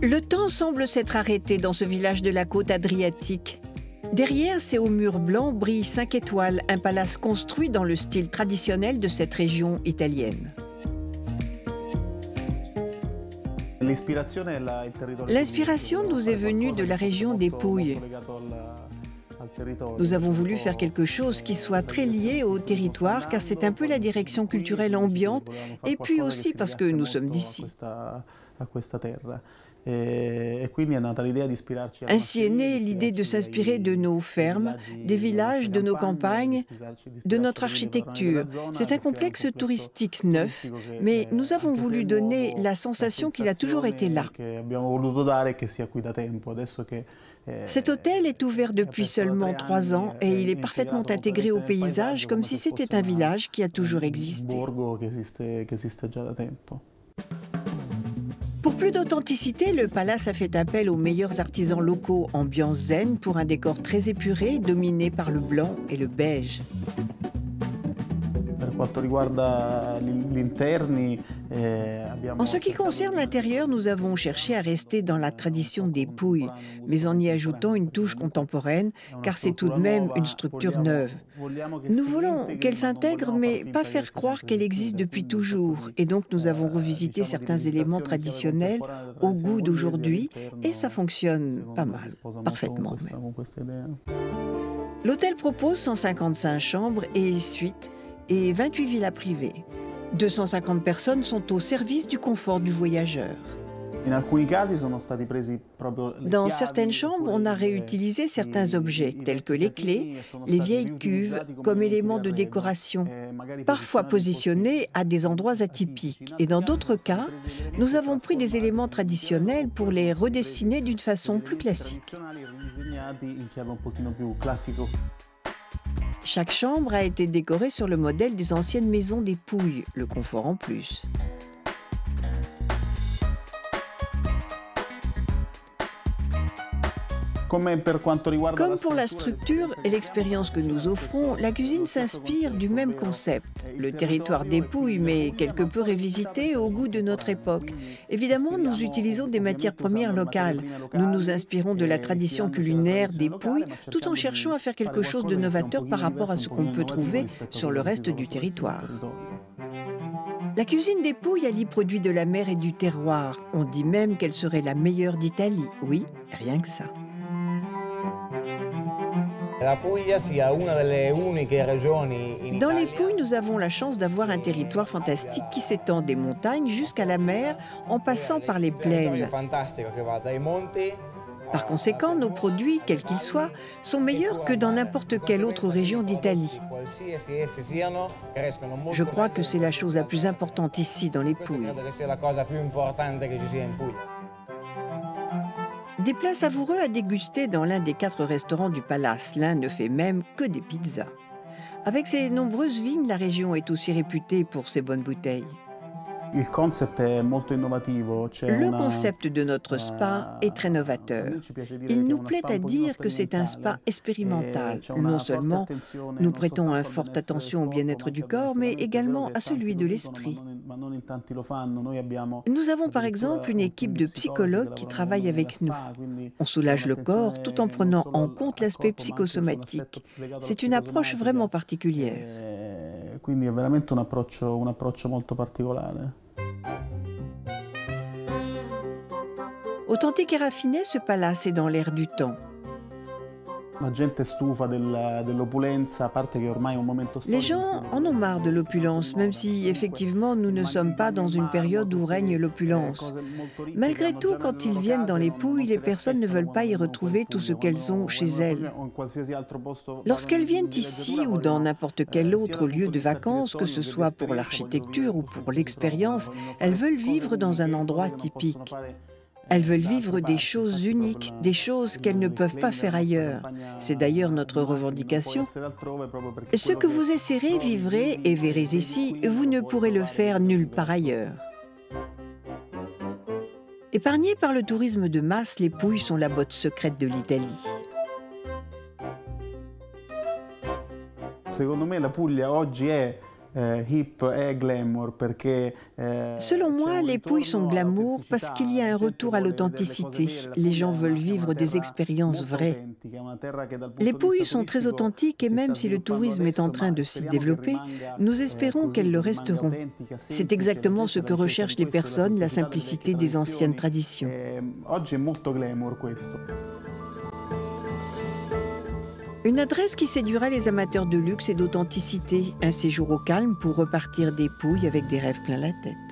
Le temps semble s'être arrêté dans ce village de la côte adriatique. Derrière ces hauts murs blancs brille 5 étoiles, un palace construit dans le style traditionnel de cette région italienne. L'inspiration nous est venue de la région des Pouilles. Nous avons voulu faire quelque chose qui soit très lié au territoire, car c'est un peu la direction culturelle ambiante, et puis aussi parce que nous sommes d'ici. Ainsi est née l'idée de s'inspirer de nos fermes, des villages, de nos campagnes, de notre architecture. C'est un complexe touristique neuf, mais nous avons voulu donner la sensation qu'il a toujours été là. Cet hôtel est ouvert depuis seulement 3 ans et il est parfaitement intégré au paysage comme si c'était un village qui a toujours existé. Pour plus d'authenticité, le palace a fait appel aux meilleurs artisans locaux, ambiance zen pour un décor très épuré, dominé par le blanc et le beige. En ce qui concerne l'intérieur, nous avons cherché à rester dans la tradition des Pouilles, mais en y ajoutant une touche contemporaine, car c'est tout de même une structure neuve. Nous voulons qu'elle s'intègre, mais pas faire croire qu'elle existe depuis toujours. Et donc nous avons revisité certains éléments traditionnels au goût d'aujourd'hui, et ça fonctionne pas mal, parfaitement même. L'hôtel propose 155 chambres et suites, et 28 villas privées. 250 personnes sont au service du confort du voyageur. Dans certaines chambres, on a réutilisé certains objets, tels que les clés, les vieilles cuves, comme éléments de décoration, parfois positionnés à des endroits atypiques. Et dans d'autres cas, nous avons pris des éléments traditionnels pour les redessiner d'une façon plus classique. Chaque chambre a été décorée sur le modèle des anciennes maisons des Pouilles, le confort en plus. Comme pour la structure et l'expérience que nous offrons, la cuisine s'inspire du même concept. Le territoire des Pouilles, mais quelque peu révisité au goût de notre époque. Évidemment, nous utilisons des matières premières locales. Nous nous inspirons de la tradition culinaire des Pouilles, tout en cherchant à faire quelque chose de novateur par rapport à ce qu'on peut trouver sur le reste du territoire. La cuisine des Pouilles allie produits de la mer et du terroir. On dit même qu'elle serait la meilleure d'Italie. Oui, rien que ça. Dans les Pouilles, nous avons la chance d'avoir un territoire fantastique qui s'étend des montagnes jusqu'à la mer en passant par les plaines. Par conséquent, nos produits, quels qu'ils soient, sont meilleurs que dans n'importe quelle autre région d'Italie. Je crois que c'est la chose la plus importante ici, dans les Pouilles. Des plats savoureux à déguster dans l'un des 4 restaurants du palace. L'un ne fait même que des pizzas. Avec ses nombreuses vignes, la région est aussi réputée pour ses bonnes bouteilles. Le concept de notre spa est très novateur. Il nous plaît à dire que c'est un spa expérimental. Non seulement nous prêtons une forte attention au bien-être du corps, mais également à celui de l'esprit. Nous avons par exemple une équipe de psychologues qui travaillent avec nous. On soulage le corps tout en prenant en compte l'aspect psychosomatique. C'est une approche vraiment particulière. Authentique et raffiné, ce palace est dans l'air du temps. Les gens en ont marre de l'opulence, même si effectivement nous ne sommes pas dans une période où règne l'opulence. Malgré tout, quand ils viennent dans les Pouilles, les personnes ne veulent pas y retrouver tout ce qu'elles ont chez elles. Lorsqu'elles viennent ici ou dans n'importe quel autre lieu de vacances, que ce soit pour l'architecture ou pour l'expérience, elles veulent vivre dans un endroit typique. Elles veulent vivre des choses uniques, des choses qu'elles ne peuvent pas faire ailleurs. C'est d'ailleurs notre revendication. Ce que vous essaierez, vivrez et verrez ici, vous ne pourrez le faire nulle part ailleurs. Épargnées par le tourisme de masse, les Pouilles sont la botte secrète de l'Italie. Selon moi, les Pouilles sont glamour parce qu'il y a un retour à l'authenticité. Les gens veulent vivre des expériences vraies. Les Pouilles sont très authentiques et même si le tourisme est en train de s'y développer, nous espérons qu'elles le resteront. C'est exactement ce que recherchent les personnes, la simplicité des anciennes traditions. Une adresse qui séduira les amateurs de luxe et d'authenticité, un séjour au calme pour repartir des Pouilles avec des rêves plein la tête.